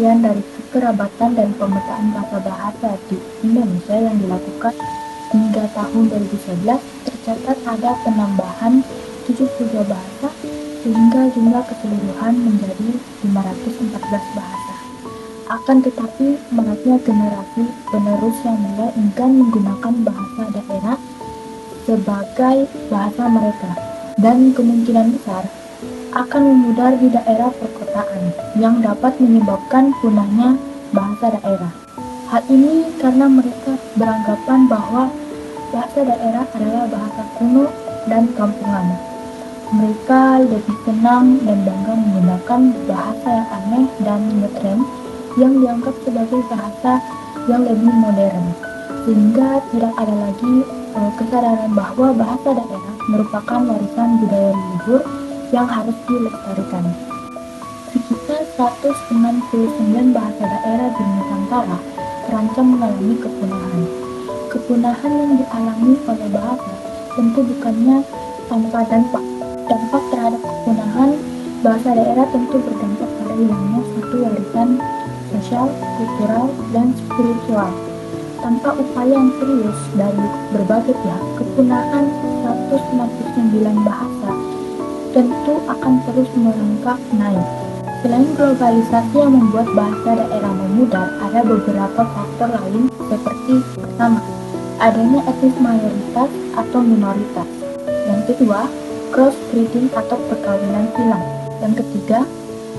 penelitian dari kekerabatan dan pemetaan bahasa di Indonesia yang dilakukan hingga tahun 2011, tercatat ada penambahan 72 bahasa sehingga jumlah keseluruhan menjadi 514 bahasa. Akan tetapi, maraknya generasi penerus yang mulai enggan menggunakan bahasa daerah sebagai bahasa mereka, dan kemungkinan besar akan memudar di daerah perkotaan yang dapat menyebabkan punahnya bahasa daerah. Hal ini karena mereka beranggapan bahwa bahasa daerah adalah bahasa kuno dan kampungan. Mereka lebih senang dan bangga menggunakan bahasa yang aneh dan ngetren yang dianggap sebagai bahasa yang lebih modern, sehingga tidak ada lagi kesadaran bahwa bahasa daerah merupakan warisan budaya leluhur yang harus dilestarikan. Sekitar 169 bahasa daerah di Nusantara terancam mengalami kepunahan. Kepunahan yang dialami oleh bahasa tentu bukannya tanpa dampak. Dampak terhadap kepunahan bahasa daerah tentu berdampak pada hilangnya suatu warisan sosial, kultural, dan spiritual. Tanpa upaya yang serius dari berbagai pihak, kepunahan 169 bahasa tentu akan terus merangkak naik. Selain globalisasi yang membuat bahasa daerah memudar, ada beberapa faktor lain seperti pertama, adanya etnis mayoritas atau minoritas. Yang kedua, crossbreeding atau perkawinan silang. Yang ketiga,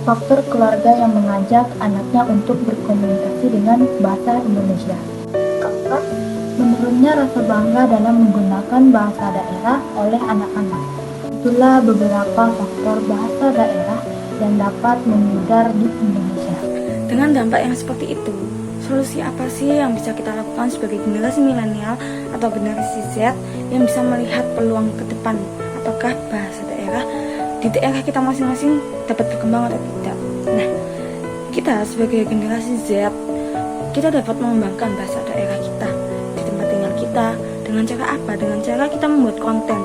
faktor keluarga yang mengajak anaknya untuk berkomunikasi dengan bahasa Indonesia. Keempat, menurunnya rasa bangga dalam menggunakan bahasa daerah oleh anak-anak. Itulah beberapa faktor bahasa daerah yang dapat memudar di Indonesia. Dengan dampak yang seperti itu, solusi apa sih yang bisa kita lakukan sebagai generasi milenial atau generasi Z yang bisa melihat peluang ke depan? Apakah bahasa daerah di daerah kita masing-masing dapat berkembang atau tidak? Nah, kita sebagai generasi Z, kita dapat mengembangkan bahasa daerah kita di tempat tinggal kita. Dengan cara apa? Dengan cara kita membuat konten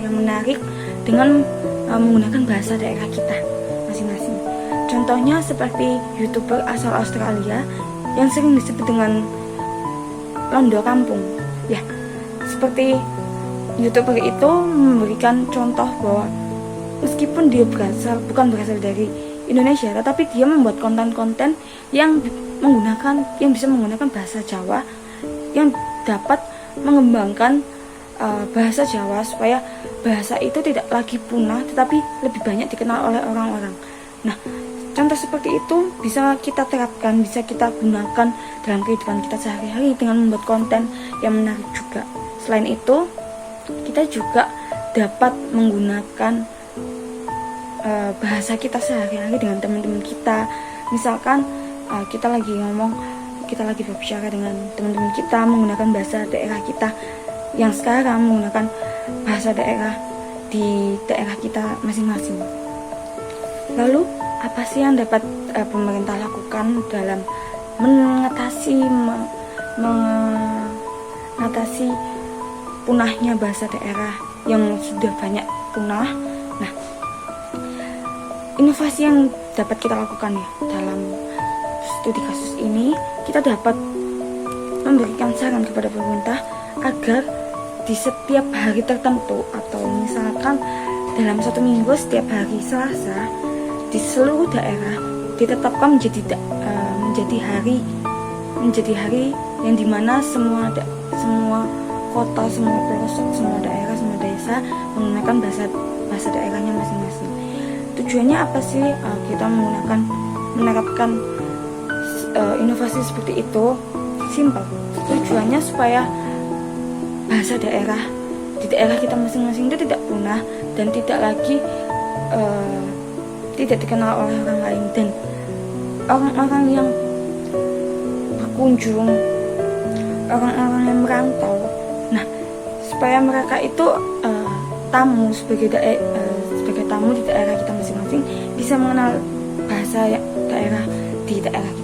yang menarik dengan menggunakan bahasa daerah kita masing-masing. Contohnya seperti YouTuber asal Australia yang sering disebut dengan Londo Kampung. Ya, seperti YouTuber itu memberikan contoh bahwa meskipun dia bukan berasal dari Indonesia, tetapi dia membuat konten-konten yang bisa menggunakan bahasa Jawa yang dapat mengembangkan bahasa Jawa supaya bahasa itu tidak lagi punah tetapi lebih banyak dikenal oleh orang-orang. Nah, contoh seperti itu bisa kita terapkan, bisa kita gunakan dalam kehidupan kita sehari-hari dengan membuat konten yang menarik juga. Selain itu, kita juga dapat menggunakan bahasa kita sehari-hari dengan teman-teman kita. Misalkan kita lagi berbicara dengan teman-teman kita menggunakan bahasa daerah kita yang sekarang menggunakan bahasa daerah di daerah kita masing-masing. Lalu apa sih yang dapat pemerintah lakukan dalam mengatasi punahnya bahasa daerah yang sudah banyak punah? Nah, inovasi yang dapat kita lakukan ya dalam studi kasus ini, kita dapat memberikan saran kepada pemerintah agar di setiap hari tertentu atau misalkan dalam satu minggu setiap hari Selasa di seluruh daerah ditetapkan menjadi hari yang dimana semua kota, semua pelosok, semua daerah, semua desa menggunakan bahasa daerahnya masing-masing. Tujuannya apa sih kita menerapkan inovasi seperti itu? Simpel. Tujuannya supaya bahasa daerah di daerah kita masing-masing itu tidak punah dan tidak lagi tidak dikenal oleh orang lain, dan orang-orang yang berkunjung, orang-orang yang merantau, nah supaya mereka itu sebagai tamu di daerah kita masing-masing bisa mengenal bahasa daerah di daerah kita.